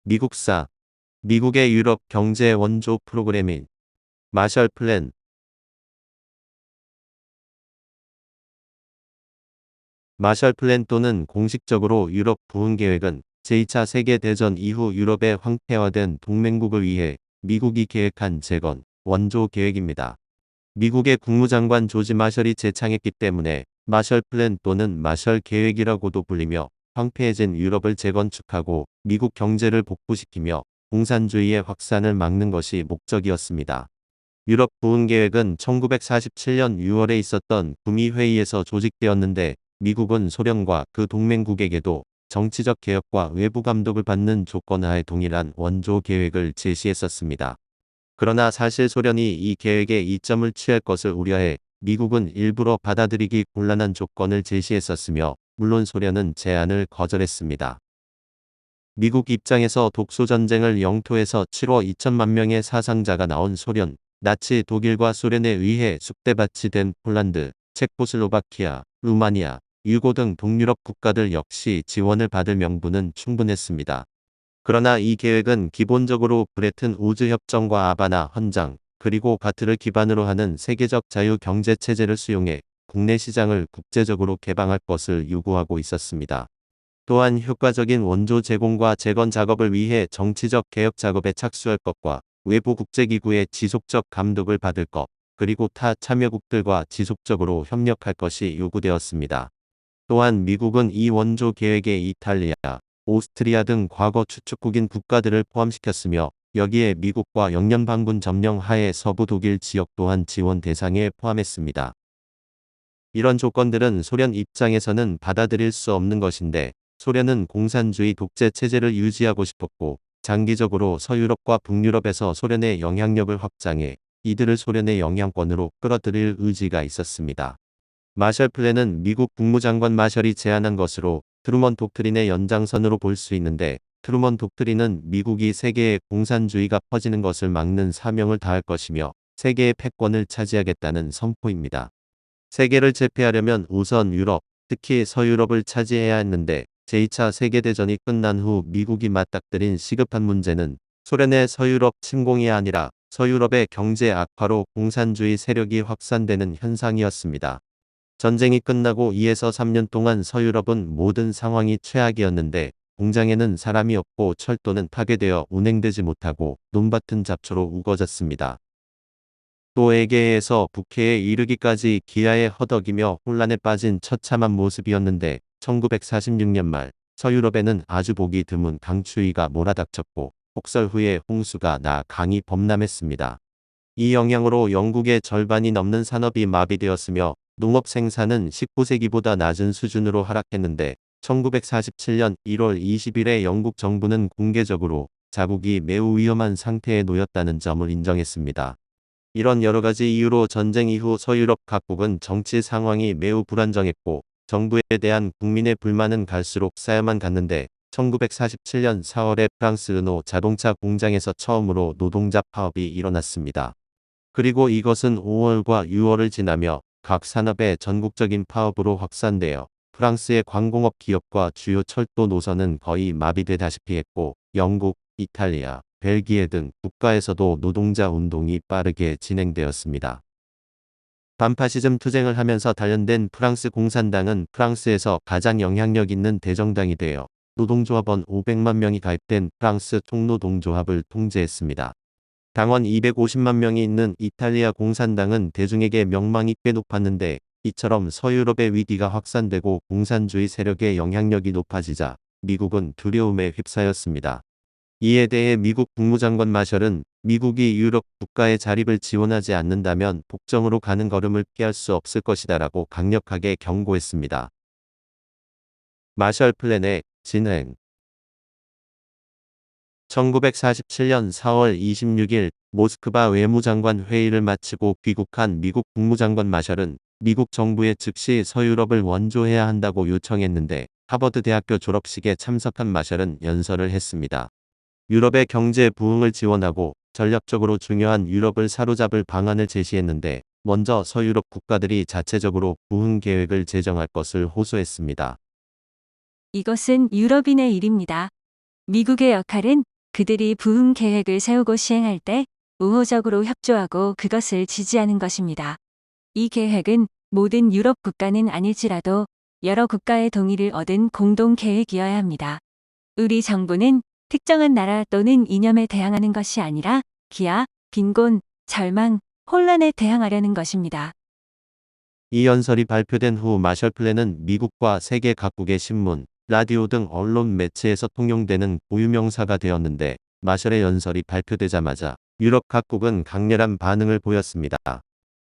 미국사, 미국의 유럽 경제 원조 프로그램인 마셜 플랜. 마셜 플랜 또는 공식적으로 유럽 부흥 계획은 제2차 세계대전 이후 유럽의 황폐화된 동맹국을 위해 미국이 계획한 재건, 원조 계획입니다. 미국의 국무장관 조지 마셜이 제창했기 때문에 마셜 플랜 또는 마셜 계획이라고도 불리며 황폐해진 유럽을 재건축하고 미국 경제를 복구시키며 공산주의의 확산을 막는 것이 목적이었습니다. 유럽 부흥 계획은 1947년 6월에 있었던 구미 회의에서 조직되었는데 미국은 소련과 그 동맹국에게도 정치적 개혁과 외부 감독을 받는 조건하에 동일한 원조 계획을 제시했었습니다. 그러나 사실 소련이 이 계획에 이점을 취할 것을 우려해 미국은 일부러 받아들이기 곤란한 조건을 제시했었으며 물론 소련은 제안을 거절했습니다. 미국 입장에서 독소전쟁을 영토에서 7억 2천만 명의 사상자가 나온 소련, 나치 독일과 소련에 의해 쑥대밭이 된 폴란드, 체코슬로바키아, 루마니아, 유고 등 동유럽 국가들 역시 지원을 받을 명분은 충분했습니다. 그러나 이 계획은 기본적으로 브레튼 우즈 협정과 아바나 헌장, 그리고 바트를 기반으로 하는 세계적 자유경제체제를 수용해 국내 시장을 국제적으로 개방할 것을 요구하고 있었습니다. 또한 효과적인 원조 제공과 재건 작업을 위해 정치적 개혁 작업에 착수할 것과 외부 국제기구의 지속적 감독을 받을 것, 그리고 타 참여국들과 지속적으로 협력할 것이 요구되었습니다. 또한 미국은 이 원조 계획에 이탈리아, 오스트리아 등 과거 추축국인 국가들을 포함시켰으며 여기에 미국과 영연방군 점령 하에 서부 독일 지역 또한 지원 대상에 포함했습니다. 이런 조건들은 소련 입장에서는 받아들일 수 없는 것인데 소련은 공산주의 독재 체제를 유지하고 싶었고 장기적으로 서유럽과 북유럽에서 소련의 영향력을 확장해 이들을 소련의 영향권으로 끌어들일 의지가 있었습니다. 마셜 플랜은 미국 국무장관 마셜이 제안한 것으로 트루먼 독트린의 연장선으로 볼 수 있는데 트루먼 독트린은 미국이 세계에 공산주의가 퍼지는 것을 막는 사명을 다할 것이며 세계의 패권을 차지하겠다는 선포입니다. 세계를 제패하려면 우선 유럽, 특히 서유럽을 차지해야 했는데 제2차 세계대전이 끝난 후 미국이 맞닥뜨린 시급한 문제는 소련의 서유럽 침공이 아니라 서유럽의 경제 악화로 공산주의 세력이 확산되는 현상이었습니다. 전쟁이 끝나고 2에서 3년 동안 서유럽은 모든 상황이 최악이었는데 공장에는 사람이 없고 철도는 파괴되어 운행되지 못하고 논밭은 잡초로 우거졌습니다. 또 에게에서 북해에 이르기까지 기아에 허덕이며 혼란에 빠진 처참한 모습이었는데 1946년 말 서유럽에는 아주 보기 드문 강추위가 몰아닥쳤고 폭설 후에 홍수가 나 강이 범람했습니다. 이 영향으로 영국의 절반이 넘는 산업이 마비되었으며 농업 생산은 19세기보다 낮은 수준으로 하락했는데 1947년 1월 20일에 영국 정부는 공개적으로 자국이 매우 위험한 상태에 놓였다는 점을 인정했습니다. 이런 여러 가지 이유로 전쟁 이후 서유럽 각국은 정치 상황이 매우 불안정했고 정부에 대한 국민의 불만은 갈수록 쌓여만 갔는데 1947년 4월에 프랑스 르노 자동차 공장에서 처음으로 노동자 파업이 일어났습니다. 그리고 이것은 5월과 6월을 지나며 각 산업의 전국적인 파업으로 확산되어 프랑스의 광공업 기업과 주요 철도 노선은 거의 마비되다시피 했고 영국, 이탈리아, 벨기에 등 국가에서도 노동자 운동이 빠르게 진행되었습니다. 반파시즘 투쟁을 하면서 단련된 프랑스 공산당은 프랑스에서 가장 영향력 있는 대정당이 되어 노동조합원 500만 명이 가입된 프랑스 총노동조합을 통제했습니다. 당원 250만 명이 있는 이탈리아 공산당은 대중에게 명망이 꽤 높았는데 이처럼 서유럽의 위기가 확산되고 공산주의 세력의 영향력이 높아지자 미국은 두려움에 휩싸였습니다. 이에 대해 미국 국무장관 마셜은 미국이 유럽 국가의 자립을 지원하지 않는다면 복정으로 가는 걸음을 피할 수 없을 것이다라고 강력하게 경고했습니다. 마셜 플랜의 진행 1947년 4월 26일 모스크바 외무장관 회의를 마치고 귀국한 미국 국무장관 마셜은 미국 정부에 즉시 서유럽을 원조해야 한다고 요청했는데 하버드 대학교 졸업식에 참석한 마셜은 연설을 했습니다. 유럽의 경제 부흥을 지원하고 전략적으로 중요한 유럽을 사로잡을 방안을 제시했는데 먼저 서유럽 국가들이 자체적으로 부흥 계획을 제정할 것을 호소했습니다. 이것은 유럽인의 일입니다. 미국의 역할은 그들이 부흥 계획을 세우고 시행할 때 우호적으로 협조하고 그것을 지지하는 것입니다. 이 계획은 모든 유럽 국가는 아닐지라도 여러 국가의 동의를 얻은 공동 계획이어야 합니다. 우리 정부는 특정한 나라 또는 이념에 대항하는 것이 아니라 기아, 빈곤, 절망, 혼란에 대항하려는 것입니다. 이 연설이 발표된 후 마셜 플랜은 미국과 세계 각국의 신문, 라디오 등 언론 매체에서 통용되는 고유명사가 되었는데 마셜의 연설이 발표되자마자 유럽 각국은 강렬한 반응을 보였습니다.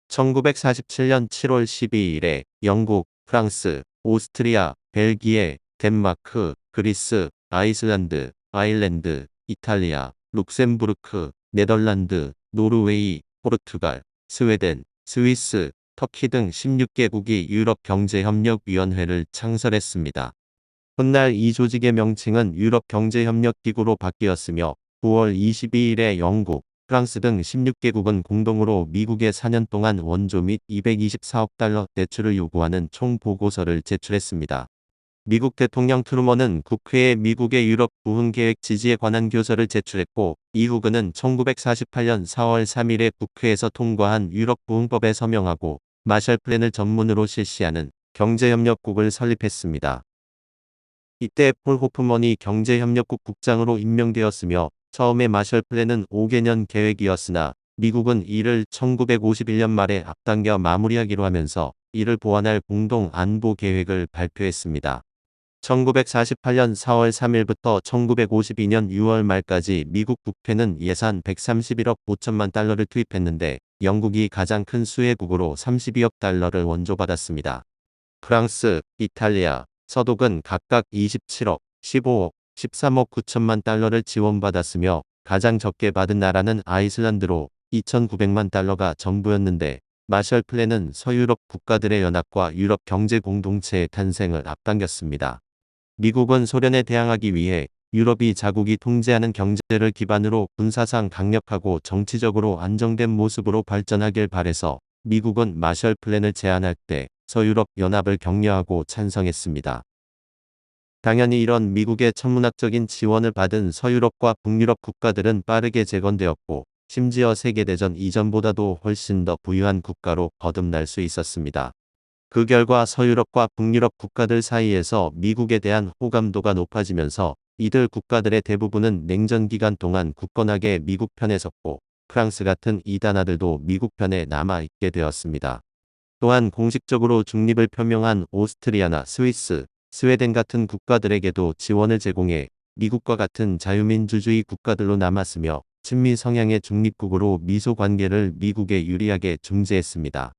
1947년 7월 12일에 영국, 프랑스, 오스트리아, 벨기에, 덴마크, 그리스, 아이슬란드, 아일랜드, 이탈리아, 룩셈부르크, 네덜란드, 노르웨이, 포르투갈, 스웨덴, 스위스, 터키 등 16개국이 유럽경제협력위원회를 창설했습니다. 훗날 이 조직의 명칭은 유럽경제협력기구로 바뀌었으며 9월 22일에 영국, 프랑스 등 16개국은 공동으로 미국에 4년 동안 원조 및 224억 달러 대출을 요구하는 총보고서를 제출했습니다. 미국 대통령 트루먼은 국회에 미국의 유럽 부흥 계획 지지에 관한 교서를 제출했고 이후 그는 1948년 4월 3일에 국회에서 통과한 유럽 부흥법에 서명하고 마셜 플랜을 전문으로 실시하는 경제협력국을 설립했습니다. 이때 폴 호프먼이 경제협력국 국장으로 임명되었으며 처음에 마셜 플랜은 5개년 계획이었으나 미국은 이를 1951년 말에 앞당겨 마무리하기로 하면서 이를 보완할 공동 안보 계획을 발표했습니다. 1948년 4월 3일부터 1952년 6월 말까지 미국 국회는 예산 131억 5천만 달러를 투입했는데 영국이 가장 큰 수혜국으로 32억 달러를 원조받았습니다. 프랑스, 이탈리아, 서독은 각각 27억, 15억, 13억 9천만 달러를 지원받았으며 가장 적게 받은 나라는 아이슬란드로 2,900만 달러가 전부였는데 마셜 플랜은 서유럽 국가들의 연합과 유럽 경제 공동체의 탄생을 앞당겼습니다. 미국은 소련에 대항하기 위해 유럽이 자국이 통제하는 경제를 기반으로 군사상 강력하고 정치적으로 안정된 모습으로 발전하길 바래서 미국은 마셜 플랜을 제안할 때 서유럽 연합을 격려하고 찬성했습니다. 당연히 이런 미국의 천문학적인 지원을 받은 서유럽과 북유럽 국가들은 빠르게 재건되었고 심지어 세계대전 이전보다도 훨씬 더 부유한 국가로 거듭날 수 있었습니다. 그 결과 서유럽과 북유럽 국가들 사이에서 미국에 대한 호감도가 높아지면서 이들 국가들의 대부분은 냉전 기간 동안 굳건하게 미국 편에 섰고 프랑스 같은 이단아들도 미국 편에 남아있게 되었습니다. 또한 공식적으로 중립을 표명한 오스트리아나 스위스, 스웨덴 같은 국가들에게도 지원을 제공해 미국과 같은 자유민주주의 국가들로 남았으며 친미 성향의 중립국으로 미소 관계를 미국에 유리하게 중재했습니다.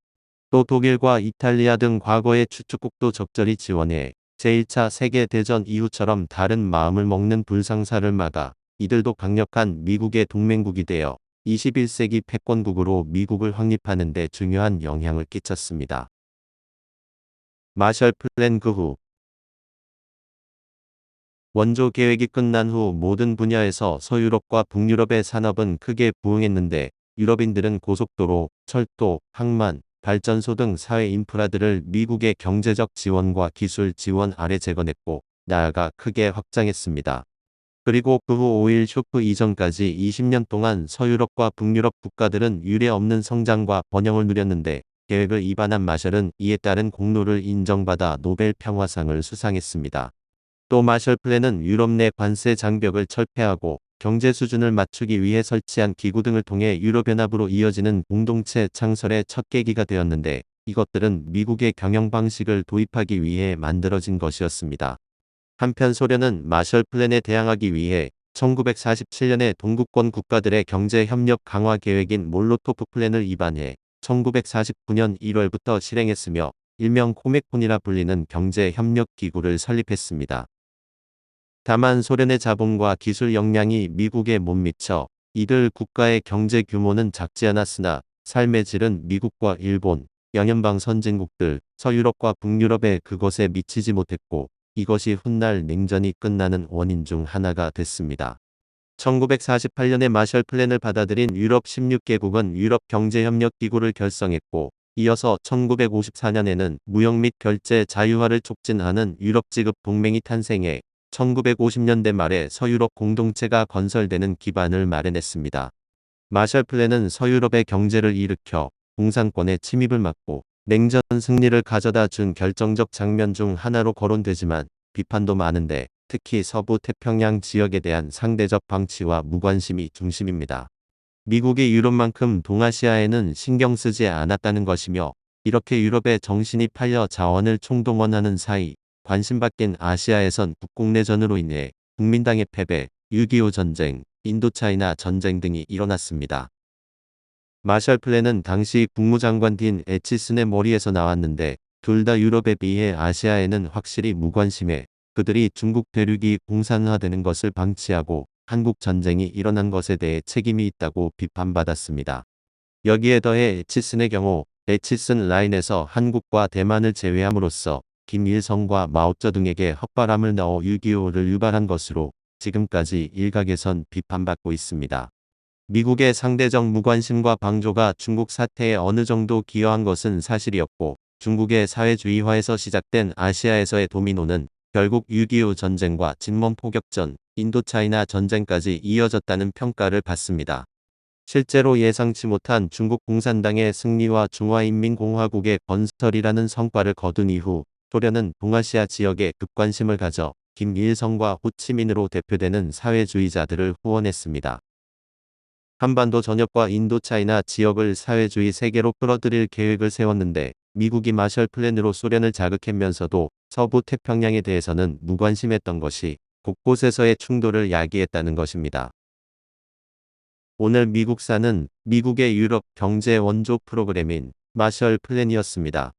또 독일과 이탈리아 등 과거의 추축국도 적절히 지원해 제1차 세계대전 이후처럼 다른 마음을 먹는 불상사를 막아 이들도 강력한 미국의 동맹국이 되어 21세기 패권국으로 미국을 확립하는 데 중요한 영향을 끼쳤습니다. 마셜 플랜 그 후 원조 계획이 끝난 후 모든 분야에서 서유럽과 북유럽의 산업은 크게 부흥했는데 유럽인들은 고속도로, 철도, 항만, 발전소 등 사회 인프라들을 미국의 경제적 지원과 기술 지원 아래 재건했고 나아가 크게 확장했습니다. 그리고 그 후 오일 쇼크 이전까지 20년 동안 서유럽과 북유럽 국가들은 유례 없는 성장과 번영을 누렸는데 계획을 입안한 마셜은 이에 따른 공로를 인정받아 노벨 평화상을 수상했습니다. 또 마셜 플랜은 유럽 내 관세 장벽을 철폐하고 경제 수준을 맞추기 위해 설치한 기구 등을 통해 유럽연합으로 이어지는 공동체 창설의 첫 계기가 되었는데 이것들은 미국의 경영 방식을 도입하기 위해 만들어진 것이었습니다. 한편 소련은 마셜 플랜에 대항하기 위해 1947년에 동구권 국가들의 경제 협력 강화 계획인 몰로토프 플랜을 입안해 1949년 1월부터 실행했으며 일명 코메콘이라 불리는 경제 협력 기구를 설립했습니다. 다만 소련의 자본과 기술 역량이 미국에 못 미쳐 이들 국가의 경제 규모는 작지 않았으나 삶의 질은 미국과 일본, 영연방 선진국들, 서유럽과 북유럽의 그것에 미치지 못했고 이것이 훗날 냉전이 끝나는 원인 중 하나가 됐습니다. 1948년에 마셜 플랜을 받아들인 유럽 16개국은 유럽경제협력기구를 결성했고 이어서 1954년에는 무역 및 결제 자유화를 촉진하는 유럽지급 동맹이 탄생해 1950년대 말에 서유럽 공동체가 건설되는 기반을 마련했습니다. 마셜 플랜은 서유럽의 경제를 일으켜 공산권의 침입을 막고 냉전 승리를 가져다 준 결정적 장면 중 하나로 거론되지만 비판도 많은데 특히 서부 태평양 지역에 대한 상대적 방치와 무관심이 중심입니다. 미국이 유럽만큼 동아시아에는 신경 쓰지 않았다는 것이며 이렇게 유럽의 정신이 팔려 자원을 총동원하는 사이 관심 바뀐 아시아에선 국공내전으로 인해 국민당의 패배, 6.25 전쟁, 인도차이나 전쟁 등이 일어났습니다. 마셜 플랜은 당시 국무장관 딘 애치슨의 머리에서 나왔는데 둘 다 유럽에 비해 아시아에는 확실히 무관심해 그들이 중국 대륙이 공산화되는 것을 방치하고 한국 전쟁이 일어난 것에 대해 책임이 있다고 비판받았습니다. 여기에 더해 애치슨의 경우 애치슨 라인에서 한국과 대만을 제외함으로써 김일성과 마오쩌둥에게 헛바람을 넣어 6.25를 유발한 것으로 지금까지 일각에선 비판받고 있습니다. 미국의 상대적 무관심과 방조가 중국 사태에 어느 정도 기여한 것은 사실이었고 중국의 사회주의화에서 시작된 아시아에서의 도미노는 결국 6.25 전쟁과 진몬포격전, 인도차이나 전쟁까지 이어졌다는 평가를 받습니다. 실제로 예상치 못한 중국 공산당의 승리와 중화인민공화국의 건설이라는 성과를 거둔 이후 소련은 동아시아 지역에 급관심을 가져 김일성과 호치민으로 대표되는 사회주의자들을 후원했습니다. 한반도 전역과 인도차이나 지역을 사회주의 세계로 끌어들일 계획을 세웠는데 미국이 마셜 플랜으로 소련을 자극하면서도 서부 태평양에 대해서는 무관심했던 것이 곳곳에서의 충돌을 야기했다는 것입니다. 오늘 미국사는 미국의 유럽 경제 원조 프로그램인 마셜 플랜이었습니다.